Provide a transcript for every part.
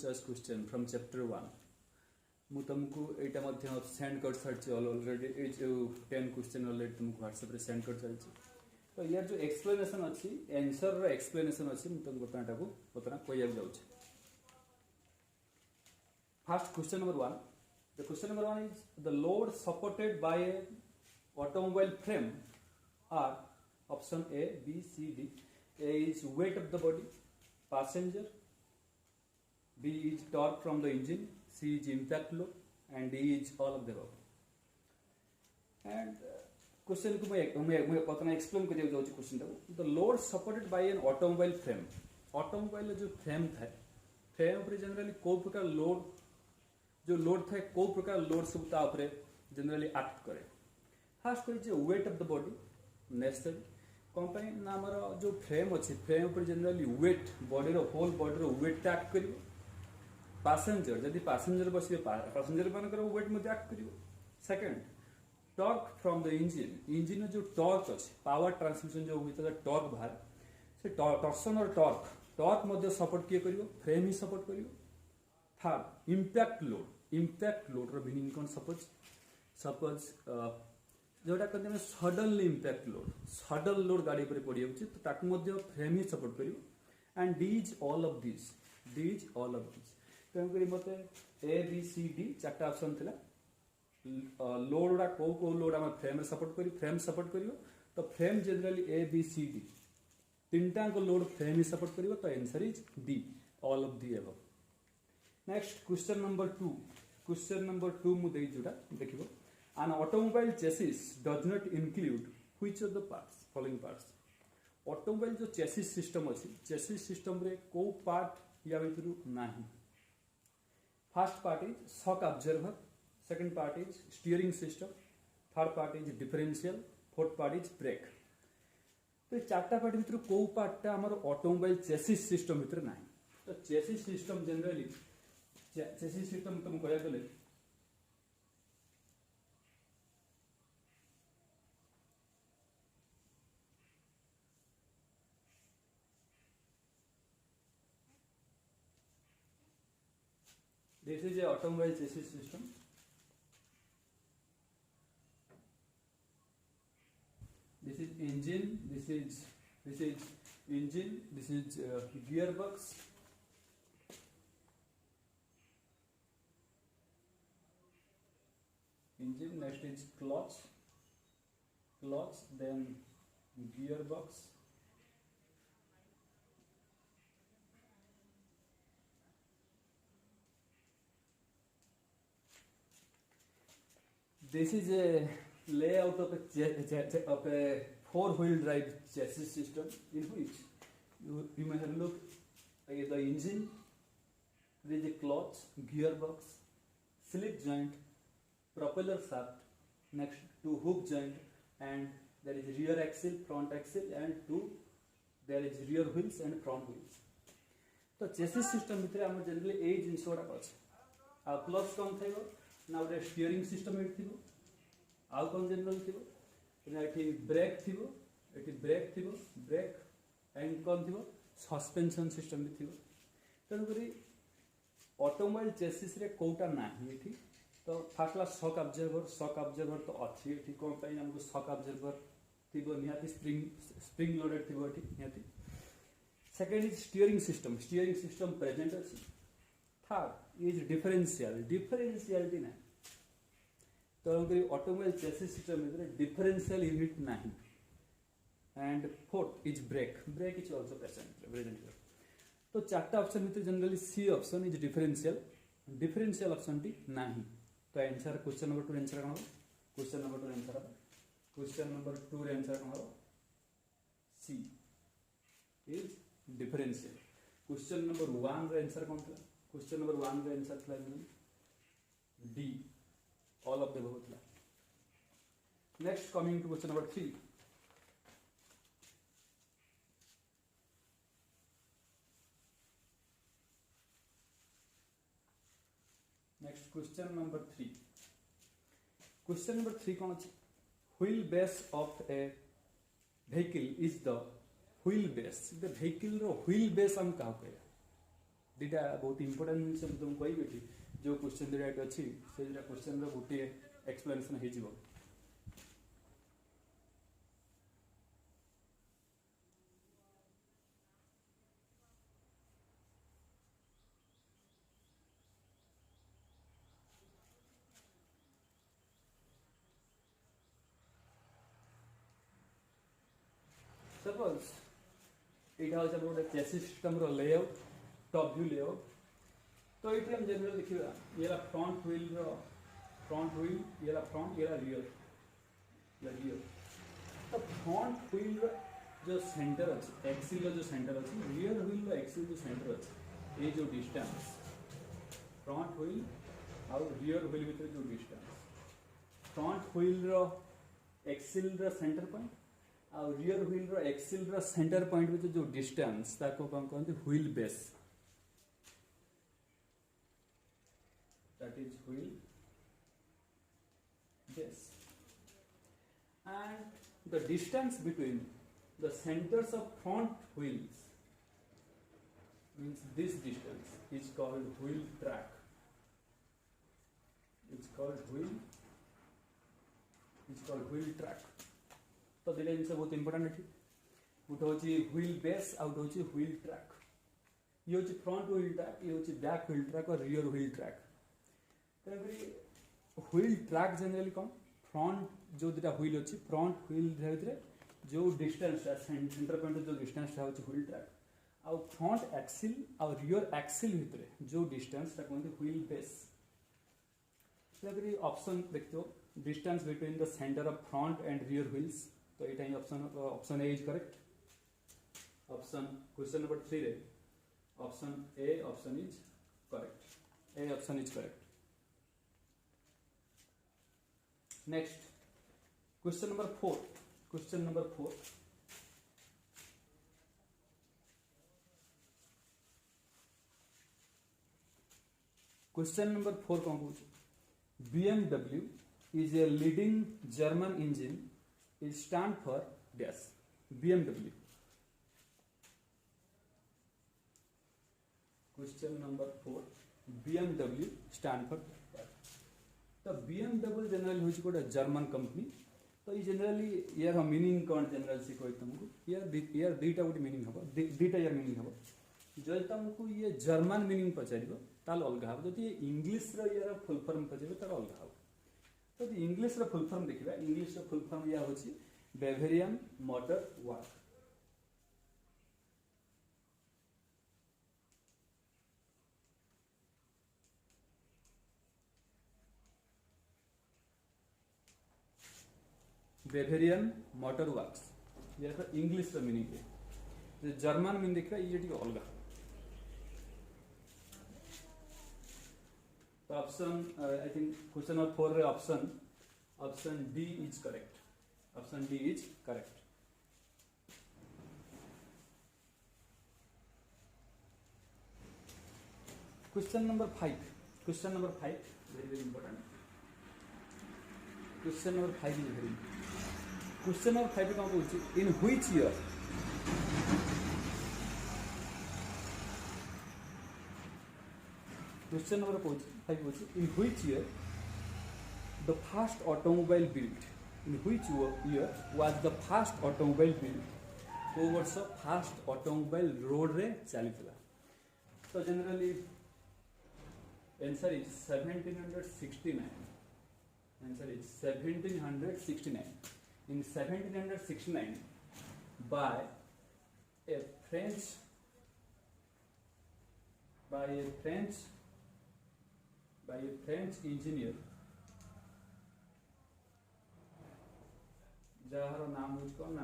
Just question from chapter 1 मु तुमको एटा मध्य send कर सारी ऑलरेडी ए जो 10 क्वेश्चन ऑलरेडी तुमको व्हाट्सएप रे सेंड कर सारी तो यार जो एक्सप्लेनेशन अच्छी आंसर रो एक्सप्लेनेशन अच्छी मु तुमको बतना कोया जाउछ first question number 1 the question number 1 is the load supported by a automobile frame are option A B C D A is weight of the body passenger B is torque from the engine, C is impact load, and D is all of the above. And question को मैं Patna explain करिए जाऊँ question टाको. The load supported by an automobile frame. Automobile जो frame था, frame पर generally कोई प्रकार load जो load था कोई प्रकार load सब ता ऊपर generally act करे. First कोई जो weight of the body necessary. Company ना हमारा जो frame अच्छी frame पर generally weight body रो whole body रो weight act करियो. पैसेंजर जदि पैसेंजर बसिए पैसेंजर मानकर वेट में एक्ट करियो. Second torque from the engine जो टॉर्क अछि पावर ट्रांसमिशन जो हुई तो टॉर्क बाहर से टॉर्सन और टॉर्क मध्य सपोर्ट किए करियो फ्रेम ही सपोर्ट करियो. थर्ड इम्पैक्ट लोड रो मीनिंग कोन सपोज जोटा कहते हैं सडनली सडन लोड गाड़ी पर पड़ी होछि तो ताक मध्य फ्रेम ही सपोर्ट करियो. And D is all of this तेणुक मत ए बी सी डी चार्टा ऑप्शन थिला. लोड गुड़ा कौ लोड आम फ्रेम सपोर्ट करियो तो frame generally A B C D तीनटा लोड फ्रेम ही सपोर्ट करियो तो answer is D all of the above. Next question number 2 मु देई जोटा देखिबो an automobile chassis does not include which of the parts following parts. Automobile जो chassis system अछि चेसिस सिस्टम रे को पार्ट या भितरु नाही. First part is shock absorber, second part is steering system, third part is differential, fourth part is brake. तो ये चार्टा part भीतर को पार्टा हमारे ऑटोमोबाइल चेसिस सिस्टम भीतर नाही. तो chassis system generally chassis system तुम कहया गले this is a automobile chassis system. This is engine, this is engine, this is gearbox, engine, next is clutch, then gearbox, this is a layout of a 4-wheel drive chassis system in which you may have looked at the engine, there is a clutch, gearbox, slip joint, propeller shaft, next two hook joint, and there is rear axle, front axle, and there is rear wheels and front wheels. तो chassis system भितर हम generally ए जिंस गुडा अछि आ clutch कौन थाइबो ना गोटे steering system eight थी आउ कौन जनरल थी ब्रेक एंड कौन थी सस्पेंशन सिस्टम भी थी. तेणुक ऑटोमोबाइल चेसिस रे कोटा नाही एठी. तो फर्स्ट क्लास शॉक ऑब्जर्वर तो अच्छी एठी कोन पई हमको शॉक ऑब्जर्वर थीबो निहाती स्प्रिंग लोडेड थीबो एठी निहाती. Second is steering system present अछि. थर्ड इज डिफरेंशियलिटी ना तो ऑटोमोबाइल चेसिस सिस्टम में डिफरेंशियल यूनिट नहीं. And fourth is brake is also present. तो चार्टा ऑप्शन में generally C option is differential option टी नहीं. तो आंसर क्वेश्चन नंबर 2 आंसर कौन क्वेश्चन नंबर 2 आंसर कौन C is differential. Question number 1 रे आंसर कौन था क्वेश्चन नंबर 1 रे आंसर था D all of the above था. Next coming to question number 3. Next question number 3 कौन अछि wheel base of a vehicle is the wheel base रो wheel base हम कहा दुटा बहुत इंपोर्टेंट जिन तुमको कहि जो क्वेश्चन दुटा अच्छी से दुटा क्वेश्चन गोटे एक्सप्लेनेशन हो सपोज यहाँ हूँ गोटे chassis system layout top view layout तो ये हम जनरल देखा ये फ्रंट व्हील ये फ्रंट ये रियर तो फ्रंट व्हील जो सेंटर अच्छे एक्सिल जो सेंटर अच्छे रियर व्हील एक्सिल जो सेंटर अच्छे ये जो डिस्टेंस फ्रंट व्हील आउ रियर व्हील भितर जो distance front wheel axle centre point आउ rear wheel axle centre point भितर जो डिस्टेंस ताको कौन कहते wheel base that is wheel base and the distance between the centers of front wheels means this distance is called wheel track. It's called wheel track. तो दिले जिनसे बहुत important है गोटे हूँ व्हील बेस आउ गोटे हूँ व्हील ट्रैक ये हूँ फ्रंट व्हील ट्रैक ये हूँ बैक व्हील ट्रैक और rear wheel track wheel track generally कौन फ्रंट जो दुटा व्हील अच्छी फ्रंट व्हील भितर जो डिस्टेंस सेंटर पॉइंट जो डिस्टेंस हूँ व्हील ट्रैक आउ फ्रंट एक्सिल आउ रियर एक्सिल भितर जो डिस्टेंस कहते व्हील बेस ऑप्शन देखते distance between the centre of front end rear wheels तो ये option A is correct option question number 3 रे option A option is correct A option is correct next question number 4 question number 4 question number 4 कौन कहूँ BMW is a leading German engine. It stand for dash BMW. Question number 4 BMW stand for dash. तो BMW generally हूँ गोटे German company तो ये generally यार meaning कौन general से कही तुमको यार दुईटा गोटे मीनिंग हम दुईटा यार मीनिंग हम जो तुमको ये जर्मन मीनिंग पचार ताल अलग हम जब इंग्लीश यार फुल फॉर्म पचार तार अलग हम तो इंग्लीश फुल फॉर्म देखा इंग्लीश फुल फॉर्म या हूँ बेवेरियन मोटर वर्क बेवेरियन मोटर वर्क्स ये इंग्लीश मीनिंग है जर्मन मीनिंग देखा ये अलग तो option I think question number 4 रे option D is correct option D is correct question number 5 very very important question number 5 is very question number 5 कौन कहूँ in which year question number 5 in which year the first automobile built in which year was the first automobile built को वर्ष first automobile road रे चली तो generally answer is 1769 answer is 1769 in 1769 by a French engineer jar नाम हूँ कौन ना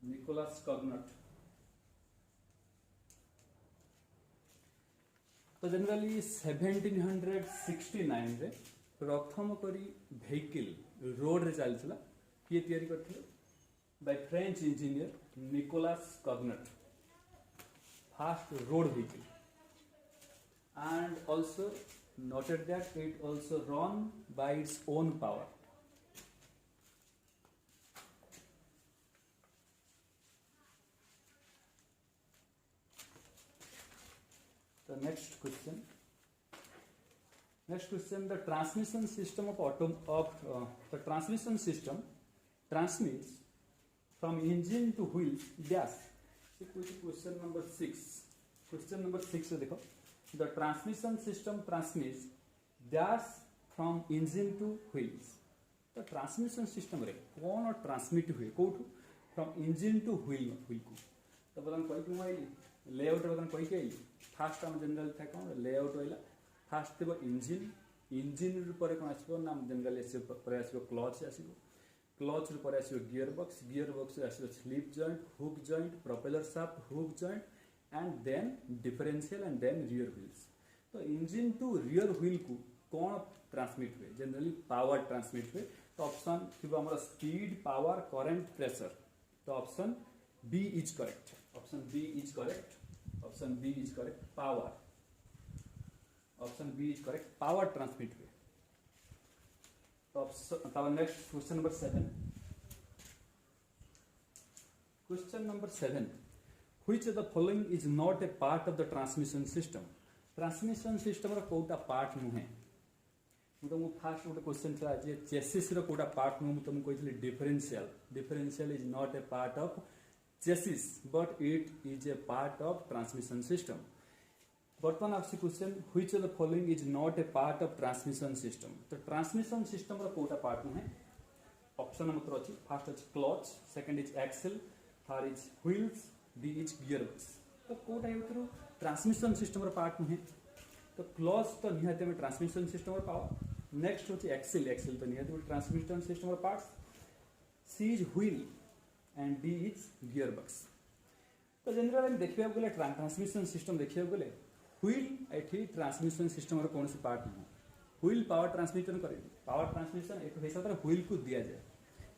Nicholas कॉग्नट तो जनरली 1769 रे प्रथम करी व्हीकल रोड रे चलता किए तैयारी करथिले by French engineer Nicolas Cugnot first road vehicle and also noted that it also run by its own power. The next question. Next question: the transmission system the transmission system transmits from engine to wheels dash. Question number 6. Question number 6 देखो. The transmission system transmits dash from engine to wheels. तो transmission system रे कौन transmit हुए कौटू from engine two wheel को. तो बदन कोई आइली लेआउट बदन कोई आइली फास्ट आम जनरल था कौन लेआउट आइला फास्ट थी इंजिन इंजिन पर कौन आसो ना जनरल आसो क्लच आसो क्लच पर आसो गियर बॉक्स आसो slip joint hook joint propeller shaft hook joint and then differential and then rear wheels. तो इंजिन टू रियर व्हील को कौन ट्रांसमिट हुए जनरली पावर ट्रांसमिट हुए. तो ऑप्शन थी आम स्पीड पावर करेंट प्रेशर. तो option B is correct. Option B is correct. Option B is correct. Power. Option B is correct. Power transmit हुए. तो next question number 7. Question number 7. Which of the following is not a part of the transmission system? Transmission system रा कोटा part नुहे. मु तुमको fast गोटे question था जे chassis रा कोटा पार्ट नु तुमको कहली differential is not a part of chassis but it is a part of transmission system. बर्तमान आपसे question which of the following is not a part of transmission system. तो ट्रांसमिशन सिस्टम रा कोटा पार्ट नुहे. Option number अछि first is clutch, second is axle, third is wheels, D is gearbox. तो कोटा हेतु ट्रांसमिशन सिस्टम रा part नुहे. तो क्लच तो निहाते में ट्रांसमिशन सिस्टम रा पावर. नेक्स्ट होची एक्सेल तो निहाते में ट्रांसमिशन सिस्टम रा parts. C is wheel and D is gearbox. तो जनरल हम देखिया गले ट्रांसमिशन सिस्टम देखिया गले व्हील एठी ट्रांसमिशन सिस्टम रा कोन से पार्ट नहीं. व्हील पावर ट्रांसमिशन करे. पावर ट्रांसमिशन एक हिसाब से व्हील को दिया जाए.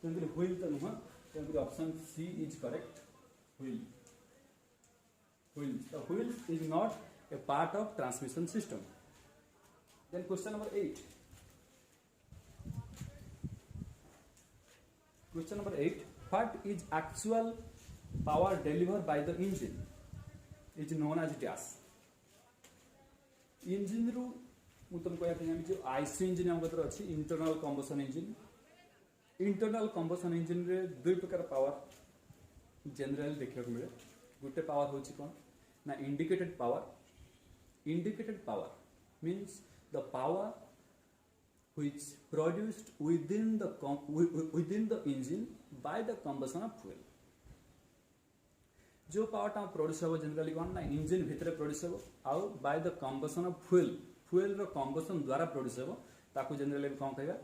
तो व्हील तो नुह. तो option C is correct. Wheel. So wheels is not a part of transmission system. Then question number 8. Question number 8. What is actual power delivered by the engine? Is known as dash. Engine रू मु तुमको या जानि जे IC engine हम गतर अछि internal combustion engine. Internal combustion engine रे दुई प्रकार पावर जनरल देखियो मिले. गुटे पावर होची कोन ना indicated power. Indicated power means the power which produced within the engine by the combustion of fuel. जो पावर टा प्रोड्यूस हो जनरली कोन ना इंजिन भितरे प्रोड्यूस हो आउ by the combustion of fuel रो कंबशन द्वारा प्रोड्यूस हो ताको जनरली कोन कहबा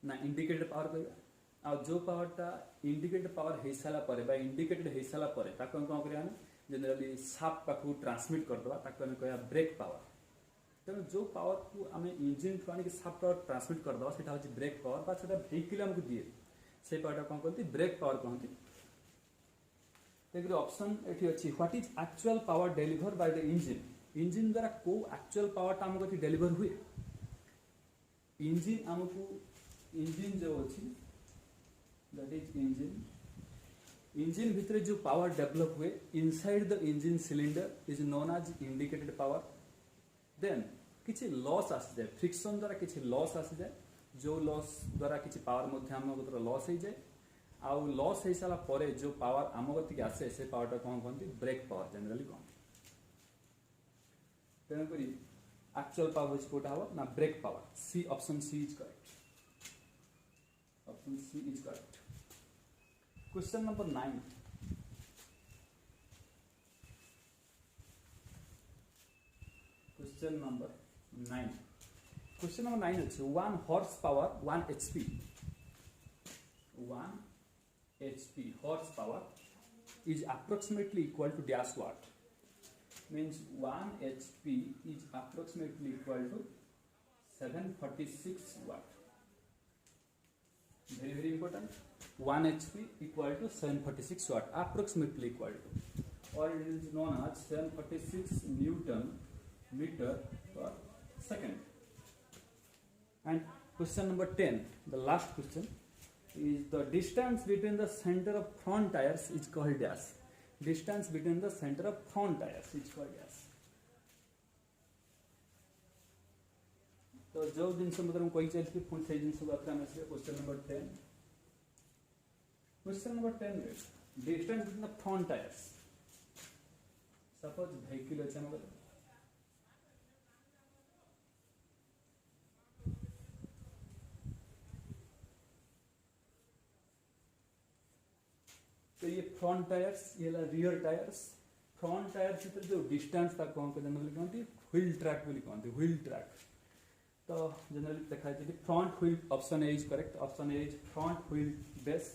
ना इंडिकेटेड पावर कहबा. आ जो पावर टा इंडिकेटेड पावर हे साला परे बा इंडिकेटेड हे साला परे ताको कोन करिया जनरली साफ पाखु ट्रांसमिट कर दवा ताको हम कहया ब्रेक पावर. तेणु जो पावर को आम इंजिन ठू आनिक साफ पावर ट्रांसमिट कर दवा सेटा होची ब्रेक पावर बा सेटा व्हीकल हमको दिए से पावर कोन कहती ब्रेक पावर कहती. देखिए ऑप्शन एठी अछि what is actual power deliver by the engine. Engine द्वारा को एक्चुअल पावर टा हमको डिलीवर हुए. इंजिन हमको इंजिन जो अछि दैट इज इंजिन भितर जो पावर डेवलप हुए inside the engine cylinder is known as indicated power. Then किछि लॉस आस जाए फ्रिक्शन द्वारा किछि लॉस आस जाए. जो लॉस द्वारा किछि पावर मध्ये हमको लॉस हो जाए. आउ लॉस हो सारा परे जो पावर आम गति आसे से पावर टा कौन कहते ब्रेक पावर जनरली कौन. तेणुक एक्चुअल पावर कोटा हम ना brake power. C option C is correct. Option C is correct. Question number 9. Question number 9. Question number 9 is 1 horsepower 1 HP. 1 HP horsepower is approximately equal to dash watt. Means 1 HP is approximately equal to 746 watt. Very important. 1 HP equal to 746 watt approximately equal to, or it is known as 746 Newton meter per second. And question number 10, the last question is the distance between the center of front tires is called dash. Distance between the center of front tires is called dash. तो जो जिनस मतलब कही चलती पुणी से जिनस बात आम question number 10 question number 10 distance between the front tyres suppose vehicle अच्छे हम तो ये फ्रंट टायर्स ये रियर टायर्स फ्रंट टायर्स भर जो डिस्टेंस कौन जनरली कहते व्हील ट्रैक बोली कहते व्हील ट्रैक तो जनरली देखा front wheel option A is correct option A is front wheel base